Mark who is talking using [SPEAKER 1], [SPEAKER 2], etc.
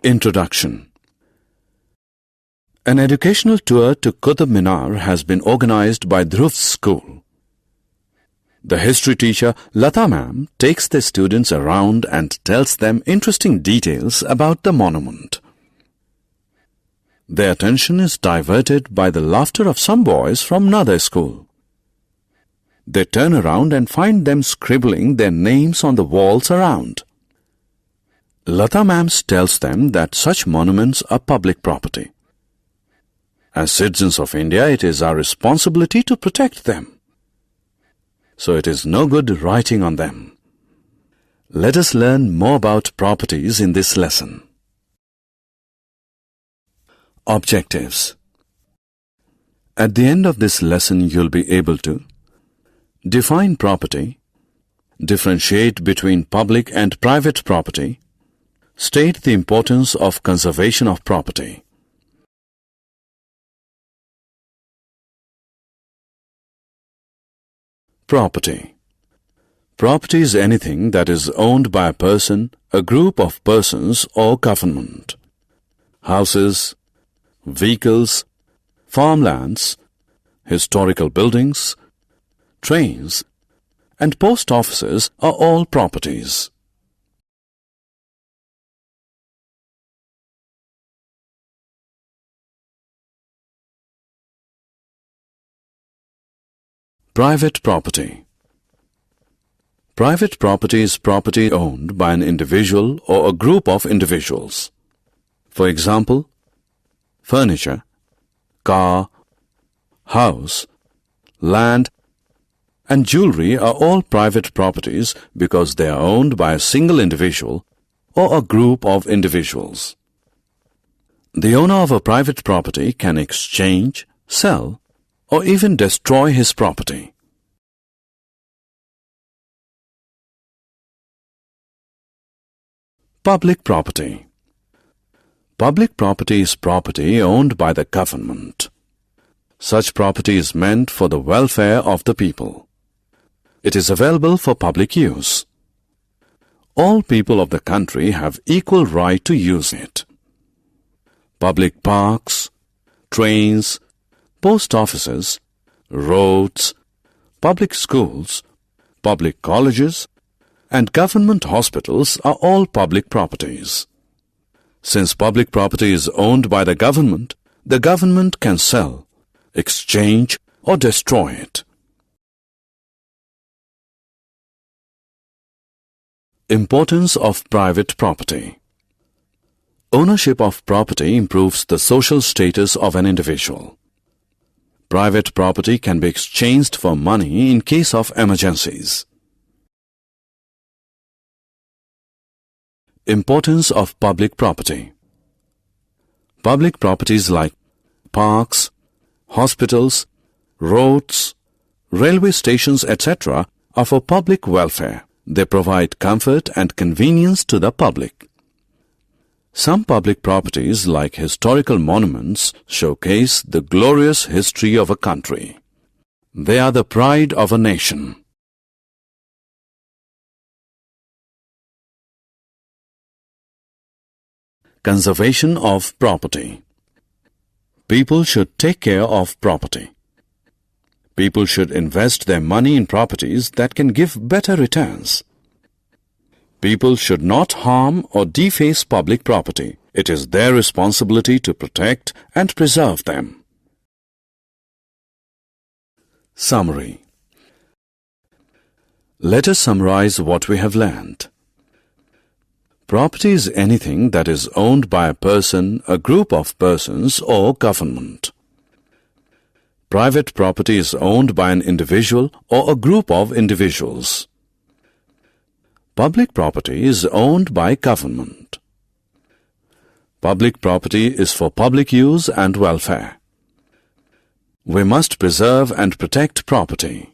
[SPEAKER 1] Introduction. An educational tour to Qutb Minar has been organized by Dhruv's school. The history teacher, Lata ma'am, takes the students around and tells them interesting details about the monument. Their attention is diverted by the laughter of some boys from another school. They turn around and find them scribbling their names on the walls around. Lata ma'am tells them that such monuments are public property. As citizens of India, it is our responsibility to protect them. So it is no good writing on them. Let us learn more about properties in this lesson. Objectives. At the end of this lesson, you'll be able to define property, differentiate between public and private property, state the importance of conservation of property. Property. Property is anything that is owned by a person, a group of persons, or government. Houses, vehicles, farmlands, historical buildings, trains, and post offices are all properties. Private property. Private property is property owned by an individual or a group of individuals. For example, furniture, car, house, land, and jewelry are all private properties because they are owned by a single individual or a group of individuals. The owner of a private property can exchange, sell, or even destroy his property. Public property. Public property is property owned by the government. Such property is meant for the welfare of the people. It is available for public use. All people of the country have equal right to use it. Public parks, trains, post offices, roads, public schools, public colleges, and government hospitals are all public properties. Since public property is owned by the government can sell, exchange, or destroy it. Importance of private property. Ownership of property improves the social status of an individual. Private property can be exchanged for money in case of emergencies. Importance of public property. Public properties like parks, hospitals, roads, railway stations, etc. are for public welfare. They provide comfort and convenience to the public. Some public properties like historical monuments showcase the glorious history of a country. They are the pride of a nation. Conservation of property. People should take care of property. People should invest their money in properties that can give better returns. People should not harm or deface public property. It is their responsibility to protect and preserve them. Summary. Let us summarize what we have learned. Property is anything that is owned by a person, a group of persons, or government. Private property is owned by an individual or a group of individuals. Public property is owned by government. Public property is for public use and welfare. We must preserve and protect property.